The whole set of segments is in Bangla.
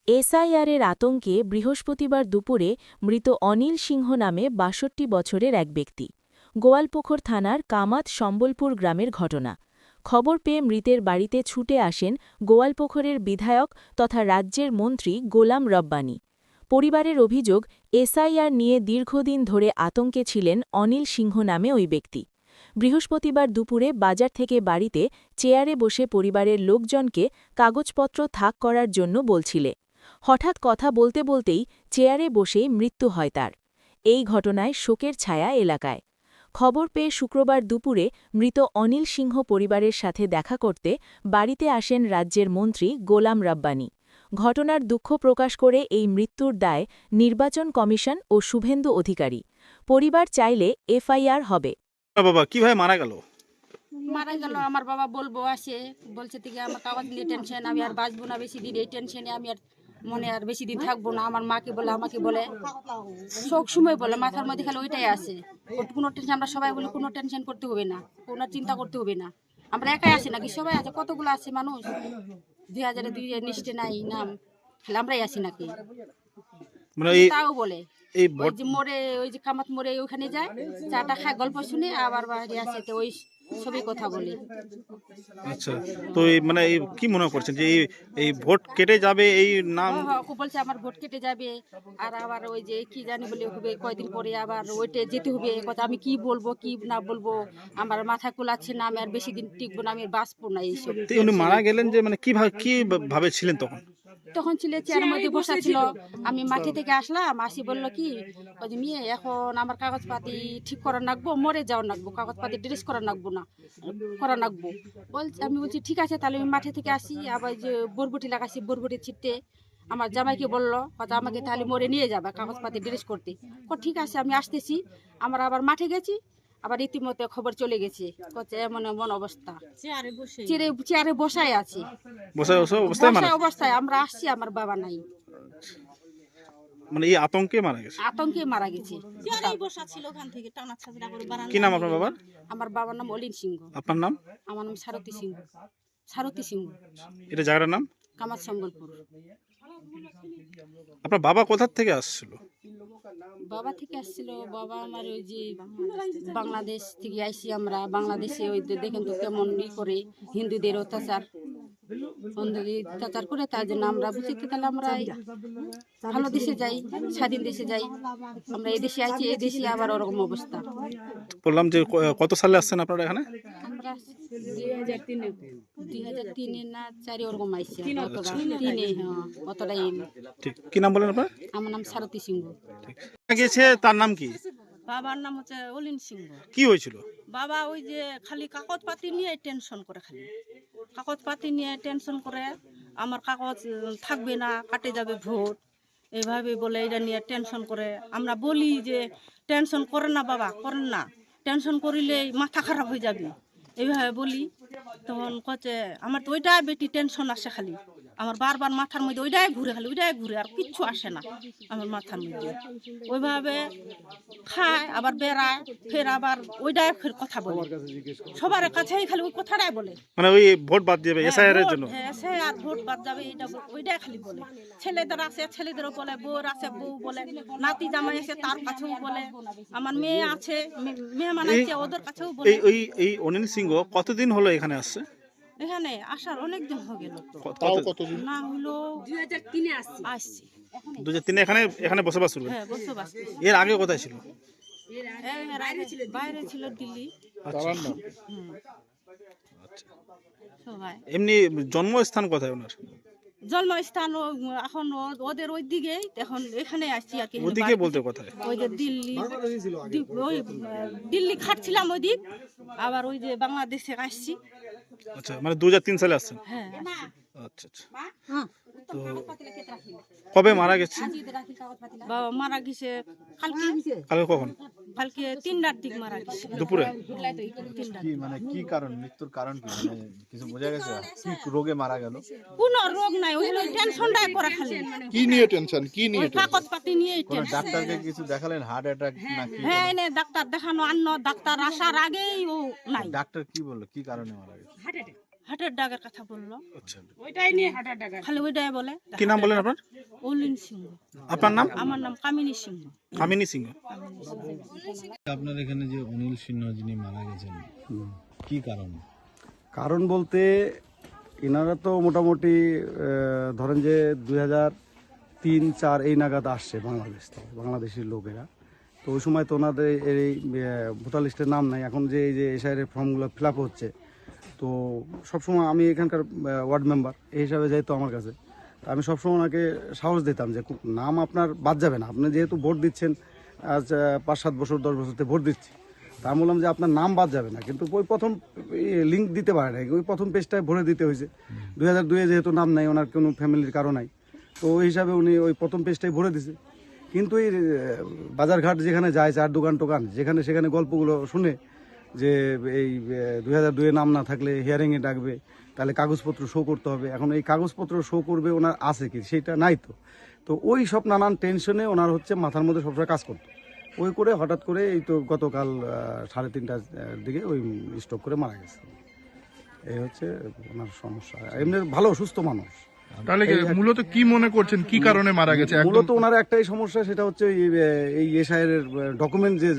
এসআইআরের আতঙ্কে বৃহস্পতিবার দুপুরে মৃত অনিল সিংহ নামে ৬২ বছরের এক ব্যক্তি। গোয়ালপুকুর থানার কামাত সম্বলপুর গ্রামের ঘটনা। খবর পেয়ে মৃতের বাড়িতে ছুটে আসেন গোয়ালপুকুরের বিধায়ক তথা রাজ্যের মন্ত্রী গোলাম রব্বানী। পরিবারের অভিযোগ, এসআইআর নিয়ে দীর্ঘদিন ধরে আতঙ্কে ছিলেন অনিল সিংহ নামে ওই ব্যক্তি। বৃহস্পতিবার দুপুরে বাজার থেকে বাড়িতে চেয়ারে বসে পরিবারের লোকজনকে কাগজপত্র থাক করার জন্য বলছিলে। হঠাৎ কথা বলতে বলতেই চেয়ারে বসেই মৃত্যু হয় তার। এই ঘটনায় শোকের ছায়া এলাকায়। খবর পেয়ে শুক্রবার দুপুরে মৃত অনিল সিংহ পরিবারের সাথে দেখা করতে বাড়িতে আসেন রাজ্যের মন্ত্রী গোলাম রব্বানী। ঘটনার দুঃখ প্রকাশ করে এই মৃত্যুর দায় নির্বাচন কমিশন ও শুভেন্দু অধিকারী। পরিবার চাইলে এফআইআর হবে। বাবা কিভাবে মারা গেল? মারা গেল আমার বাবা বলবো আসে বলছে থেকে আমার কাগজ নিয়ে টেনশন, আমি আর বাঁচবো না বেশি দিন, এই টেনশনে আমি আর মনে আর বেশি দিন থাকবো না। আমার মাকে বলে আমাকে বলে সব সময় বলে মাথার মধ্যে খালি ওইটাই আসে, কোনো টেনশন। আমরা সবাই বলি কোনো টেনশন করতে হবে না, কোনো চিন্তা করতে হবে না, আমরা একাই আছি নাকি সবাই আছে, কতগুলো আছে মানুষ, 2002 লিস্টে নাই নাম, তাহলে আমরাই আছি নাকি? মানে তাও বলে এই ওই যে মোড়ে, ওই যে কামাত মোড়ে ওখানে যায়, চাটা খায়, গল্প শুনে আবার বাড়ি আসে, তো ওই সবই কথা বলি। আচ্ছা, তো মানে কি মনে করছেন যে এই ভোট কেটে যাবে এই নাম? বলছে আমার ভোট কেটে যাবে, আর আবার ওই যে কি জানি বলে হবে কয়দিন পরে আবার ওইটা যেতে হবে কথা। আমি কি বলবো কি না বলবো, আমার মাথা কুলাচ্ছে না, আমি আর বেশি দিন টিকবো না, আমি বাঁচবো না। এইসব উনি মারা গেলেন যে মানে কিভাবে ছিলেন তখন ছিল চেয়ারের মধ্যে বসা ছিল। আমি মাঠে থেকে আসলাম, আসি বললো কি ওই যে মেয়ে এখন আমার কাগজপাতি ঠিক করা নাকবো, মরে যাওয়া নাকবো, কাগজপাতি ড্রেস করা নাকবো না, করা নাকবো বলছি। আমি বলছি ঠিক আছে, তাহলে আমি মাঠে থেকে আসি, আবার যে বরবটি লাগাইছি, বরবটি ছিটতে আমার জামাইকে বললো কথা আমাকে তাহলে মরে নিয়ে যাবে কাগজপাতি ড্রেস করতে। ঠিক আছে আমি আসতেছি। আমরা আবার মাঠে গেছি, আবার রীতিমতো খবর চলে গেছে এমন এমন অবস্থা, চেয়ারে বসায় আছি, অবস্থায় আমরা আসছি, আমার বাবা নাই। মানে এই আতঙ্কে মারা গেছে? আতঙ্কে মারা গেছে। কি নাম আপনার বাবার? আমার বাবার নাম অলিন সিংহ। আপনার নাম? আমার নাম সারথী সিংহ। সারথী সিংহ। এটা জায়গাটার নাম? কামাত সম্বলপুর। আপনার বাবা কোথা থেকে আসছিল? বাবা থেকে আসছিল, বাবা আমার ওই যে বাংলাদেশ থেকে আইসি আমরা। বাংলাদেশে ওই দেখেন তো কেমন করে হিন্দুদের অত্যাচার অত্যাচার করে, তার জন্য আমরা বুঝি তাহলে আমরা ভালো দেশে যাই, স্বাধীন দেশে যাই। আমরা এই দেশে আছি, এই দেশে আবার ওরকম অবস্থা। বললাম যে কত সালে আসছেন আপনারা এখানে? আমরা 2003 না 4 ওরকম আইসি, অতটাই। ঠিক, কি নাম বলেন আপনার? আমার নাম সারথী সিংহ। গেছে, তার নাম কি? বাবার নাম হচ্ছে অলিন সিংহ। কি হয়েছিল? বাবা ওই যে খালি কাগজপাতি নিয়ে টেনশন করে, খালি কাগজপাতি নিয়ে টেনশন করে, আমার কাগজ থাকবে না, কাটে যাবে ভোট, এইভাবে বলে এটা নিয়ে টেনশন করে। আমরা বলি যে টেনশন করেন না বাবা, করেন না, টেনশন করিলে মাথা খারাপ হয়ে যাবে, এইভাবে বলি। তখন কচ্ছে আমার তো ওইটাই বেটি টেনশন আসে, খালি আমার বারবার মাথার মধ্যে ওইটাই ঘুরে, খালি ওইটাই ঘুরে, আর কিচ্ছু আসে না আমার মাথার মধ্যে। ওইভাবে খায়, আবার বেড়ায়, ফের আবার ওইটাই ফের কথা বলে, সবার কাছেই খালি ওই কথাটাই বলে। মানে ওই ভোট বাদ যাবে এসআইআর এর জন্য? হ্যাঁ, এসআইআর ভোট বাদ যাবে, এটা ওইটাই খালি বলে। ছেলেদের আছে ছেলেদেরও বলে, বউর আছে বউ বলে, নাতি জামাই আছে তার কাছেও বলে, আমার মেয়ে আছে মেয়ে মানাচ্ছে ওদের কাছেও বলে। এই অনিল সিংহ কতদিন হলো এখানে আসছে? এখানে আসার অনেক দিন হয়ে গেল, কতদিন না হলো 2003 আসছি। 2003 এখানে বসবাস শুরু? হ্যাঁ, বসবাস। এর আগে কোথায় ছিল? বাইরে ছিল দিল্লি। আচ্ছা। সবাই এমনি জন্মস্থান কোথায় ওনার? জন্মস্থান এখন ওদের ওই দিকে, এখন এখানে আসছি আর কি। ওদিকে বলতে কোথায়? ওই যে দিল্লি, ওই দিল্লি খাটছিলাম ওই দিক, আবার ওই যে বাংলাদেশে আসছি। আচ্ছা, মানে 2003 সালে আসছেন? হ্যাঁ। আচ্ছা আচ্ছা। তো কবে মারা গেছে? বাবা মারা গেছে কালকে। কালকে কখন? কালকে 3টার দিক মারা গেছে, দুপুরে। কি মানে কি কারণ, মৃত্যুর কারণ কি, মানে কিছু বোঝা গেছে? কি রোগে মারা গেল? কোনো রোগ নাই, ওই টেনশনটাই করে খালি। কি নিয়ে টেনশন, কি নিয়ে কাগজপাতি নিয়ে টেনশন। ডাক্তারকে কিছু দেখালেন? হার্ট অ্যাটাক নাকি? হ্যাঁ, এনে ডাক্তার দেখানো আনলো, ডাক্তার আসার আগেই ও নাই। ডাক্তার কি বললো কি কারণে মারা গেছে? হাটের ডাকের কথা বললো, আচ্ছা, খালি ওইটাই বলে। কি নাম বলেন আপনার? অলিন সিংহ। আপনার নাম? আমার নাম কামিনী সিংহ। কামিনী সিংহ। আপনার এখানে যে অনিল সিংহ যিনি মারা গেছেন, কি কারণ? কারণ বলতে এনারা তো মোটামুটি ধরেন যে 2003-04 এই নাগাদ আসছে বাংলাদেশ থেকে, বাংলাদেশের লোকেরা। তো ওই সময় তো ওনাদের এই ভোটার লিস্টের নাম নাই। এখন যে এই যে এসআইয়ের ফর্মগুলো ফিল আপ হচ্ছে, তো সবসময় আমি এখানকার ওয়ার্ড মেম্বার এই হিসাবে যেহেতু আমার কাছে, তা আমি সবসময় ওনাকে সাহস দিতাম যে নাম আপনার বাদ যাবে না, আপনি যেহেতু ভোট দিচ্ছেন, আজ 5-7 বছর 10 বছর থেকে ভোট দিচ্ছি, তা আমি বললাম যে আপনার নাম বাদ যাবে না। কিন্তু ওই প্রথম লিঙ্ক দিতে পারে না, ওই প্রথম পেজটায় ভরে দিতে হয়েছে। 2002-এ যেহেতু নাম নাই, ওনার কোনো ফ্যামিলির কারো নাই, তো ওই হিসাবে উনি ওই প্রথম পেজটাই ভরে দিছে। কিন্তু এই বাজারঘাট যেখানে যায়, চার দোকান টোকান যেখানে, সেখানে গল্পগুলো শুনে যে এই 2002-এ নাম না থাকলে হিয়ারিংয়ে ডাকবে, তাহলে কাগজপত্র শো করতে হবে। এখন এই কাগজপত্র শো করবে ওনার আছে কি, সেটা নাই। তো ওই সব নানান টেনশনে ওনার হচ্ছে মাথার মধ্যে সবসময় কাজ করতো। ওই করে হঠাৎ করে এই তো গতকাল 3:30টার দিকে ওই স্ট্রোক করে মারা গেছে। এই হচ্ছে ওনার সমস্যা। এমনি ভালো সুস্থ মানুষ। তাহলে মূলত কি মনে করছেন কি কারণে মারা গেছে? মূলত ওনার একটাই সমস্যা, সেটা হচ্ছে এই এসআইয়ের ডকুমেন্ট যে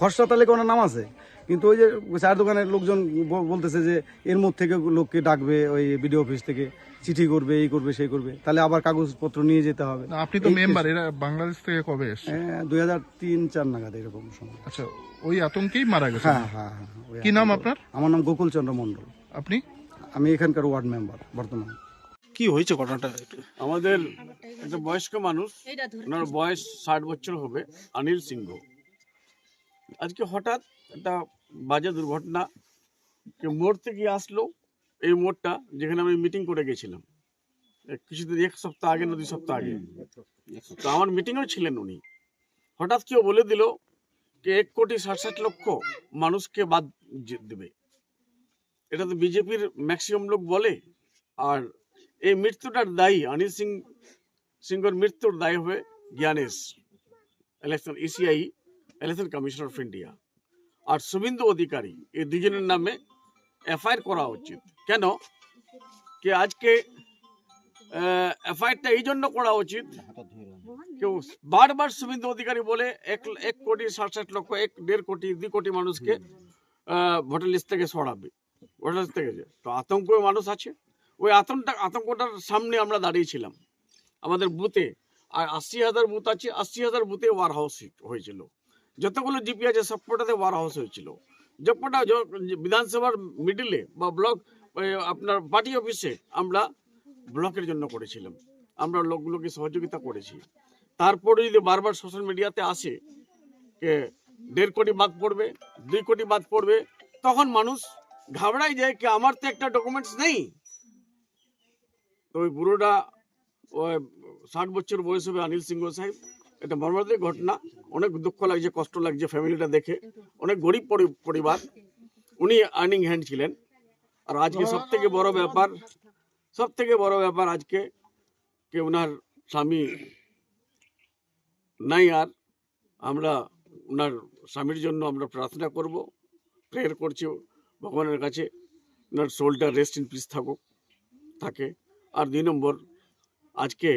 খসড়া তালিকা ওনার নাম আছে, কিন্তু ওই যে চার দোকানের লোকজন বলতেছে যে এর মধ্যে থেকে লোককে ডাকবে, ওই বিডিও অফিস থেকে চিঠি করবে, এই করবে সেই করবে, তাহলে আবার কাগজপত্র নিয়ে যেতে হবে। আপনি তো মেম্বার, এরা বাংলাদেশ থেকে কবে এসেছে? 2003-04 নাগাদ এরকম সময়। আচ্ছা, ওই আতঙ্কেই মারা গেছে? হ্যাঁ হ্যাঁ হ্যাঁ। কি নাম আপনার? আমার নাম গোকুল চন্দ্র মণ্ডল। আপনি? আমি এখানকার ওয়ার্ড মেম্বার বর্তমানে। কি হয়েছে ঘটনাটা? আমাদের একটা বয়স্ক মানুষ, ওনার বয়স 60 বছর হবে, অনিল সিংহ। আজকে হঠাৎ একটা বাজে দুর্ঘটনা, কেউ মোড় থেকে আসলো, এই মোড়টা যেখানে আমি মিটিং করে গেছিলাম কিছুদিন, 1 সপ্তাহ আগে না 2 সপ্তাহ আগে, তো আমার মিটিংও ছিলেন উনি। হঠাৎ কেউ বলে দিল যে 1,60,60,00,000 মানুষকে বাদ দেবে। এটা তো বিজেপির ম্যাক্সিমাম লোক বলে। আর এই মৃত্যুটার দায়ী, অনিল সিংহর মৃত্যুর দায়ী হবে Gyanesh, election ECI election commissioner of India, আর শুভেন্দু অধিকারী। এই দুজনের নামে এফআইআর করা উচিত। কেন কি আজকে এফআইআরটা এই জন্য করা উচিত, কেউ বারবার শুভেন্দু অধিকারী বলে 1,60,60,00,000, 1.5 কোটি 2 কোটি মানুষকে ভোটার লিস্ট থেকে সরাবে, ভোটার লিস্ট থেকে। তো আতঙ্ক মানুষ আছে, ওই আতঙ্কটার সামনে আমরা দাঁড়িয়েছিলাম আমাদের বুথে। আর 80,000 বুথ আছে, 80,000 বুথে ওয়ার হাউস হয়েছিল। যতগুলো জিপি আছে সবকটাতে ওয়ার হাউস হয়েছিল। যতটা বিধানসভার মিডিলে বা ব্লক আপনার পার্টি অফিসে আমরা ব্লকের জন্য করেছিলাম, আমরা লোকগুলোকে সহযোগিতা করেছি। তারপরে যদি বারবার সোশ্যাল মিডিয়াতে আসে যে 1.5 কোটি বাদ পড়বে, 2 কোটি বাদ পড়বে, তখন মানুষ ঘাবড়াই যায় কি আমার তো একটা ডকুমেন্টস নেই। তো ওই বুড়োটা, ওই 60 বছর বয়স হবে অনিল সিংহ সাহেব। এটা মর্মান্তিক ঘটনা, অনেক দুঃখ লাগছে, কষ্ট লাগছে ফ্যামিলিটা দেখে। অনেক গরিব পরিবার, উনি আর্নিং হ্যান্ড ছিলেন। আর আজকে সব থেকে বড় ব্যাপার আজকে যে ওনার স্বামী নাই। আর আমরা ওনার স্বামীর জন্য আমরা প্রার্থনা করব, প্রেয়ার করছি ভগবানের কাছে, ওনার সোলটা রেস্ট ইন পিস থাকে। আর 2 নম্বর, আজকে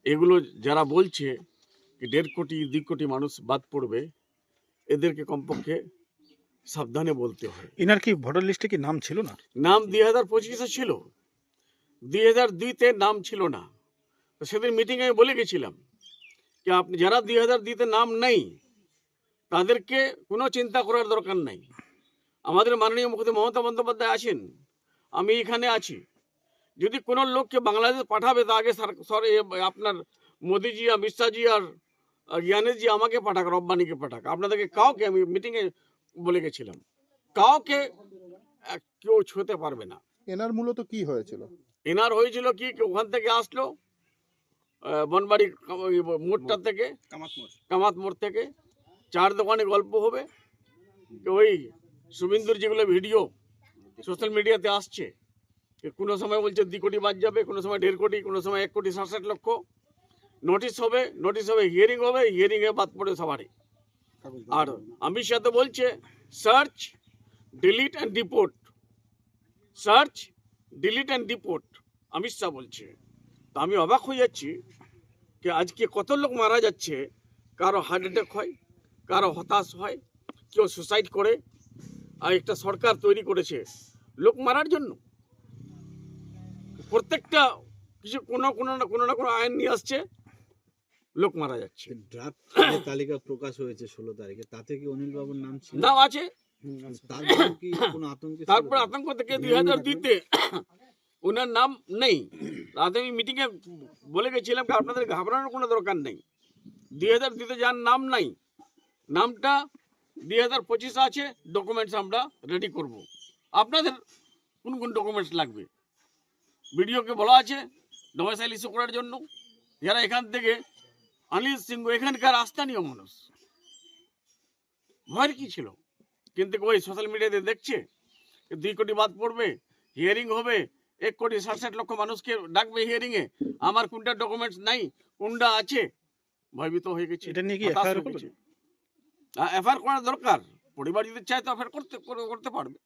এগুলো যারা বলছে যে 1.5 কোটি 2 কোটি মানুষ বাদ পড়বে, এদেরকে কমপক্ষে সাবধানে বলতে হয়। ইনার কি ভোটার লিস্টে কি নাম ছিল না? নাম 2025-এ ছিল, 2002-তে নাম ছিল না। তো সেদিন মিটিংয়ে আমি বলে গেছিলাম যে আপনি যারা 2002-তে নাম নেই তাদেরকে কোনো চিন্তা করার দরকার নাই। আমাদের মাননীয় মুখ্যমন্ত্রী মমতা বন্দ্যোপাধ্যায় আছেন, আমি এখানে আছি। যদি কোনো লোককে বাংলাদেশ পাঠাবে তো আগে আপনার মোদিজি, অমিত শাহজি আর জ্ঞানেশজি আমাকে পাঠাক, রব্বানিকে পাঠাক। আপনাদেরকে কাউকে, আমি মিটিংয়ে বলে গেছিলাম, কাউকে কেউ ছুঁতে পারবে না। এনার মূলত কি হয়েছিল? এনার হয়েছিল কি, ওখান থেকে আসলো বনবাড়ি মোড়টা থেকে, কামাত মোড় থেকে, 4 দোকানে গল্প হবে। ওই শুভেন্দুর যেগুলো ভিডিও সোশ্যাল মিডিয়াতে আসছে, কোনো সময় বলছে 2 কোটি বাদ যাবে, কোনো সময় 1.5 কোটি, কোনো সময় 1,60,60,00,000। নোটিশ হবে, হিয়ারিং হবে, হিয়ারিংয়ে বাদ পড়ে সবারই। আর অমিত শাহ তো বলছে search, delete and report, search delete and deport Amit Shah বলছে। তো আমি অবাক হয়ে যাচ্ছি যে আজকে কত লোক মারা যাচ্ছে, কারো হার্ট অ্যাটাক হয়, কারো হতাশ হয়, কেউ সুসাইড করে। আর একটা সরকার তৈরি করেছে লোক মারার জন্য। প্রত্যেকটা কিছু কোনো না কোনো আইন নিয়ে আসছে, লোক মারা যাচ্ছে। ড্রাফট তালিকা প্রকাশ হয়েছে 16 তারিখে, তাতে কি অনিল বাবুর নাম ছিল? নাম আছে। তারপর কি কোনো আতঙ্কে ছিল? তারপর আতঙ্ক থেকে 2002-তে ওনার নাম নেই। রাতে আমি মিটিংয়ে বলে গেছিলাম যে আপনাদের ঘাবড়ানোর কোনো দরকার নেই। 2002-তে যার নাম নাই, নামটা 2025 আছে, ডকুমেন্টস আমরা রেডি করব। আপনাদের কোন কোন ডকুমেন্টস লাগবে? বিডিওকে বলা আছে ডোমিসাইল ইস্যু করার জন্য। যারা এখান থেকে অনিল সিংহ এখানকার স্থানীয় মানুষ, ভয়ের কি ছিল? কিন্তু ওই সোশ্যাল মিডিয়াতে দেখছে 2 কোটি বাদ পড়বে, হিয়ারিং হবে, 1,60,60,00,000 মানুষকে ডাকবে হিয়ারিংয়ে, আমার কোনটা ডকুমেন্টস নাই, কোনটা আছে, ভয়ভীত হয়ে গেছে। এটা নিয়ে কি হতাশ FIR হয়ে গেছে। এফআইআর করা দরকার। পরিবার যদি চায় তো এফআইআর করতে পারবে।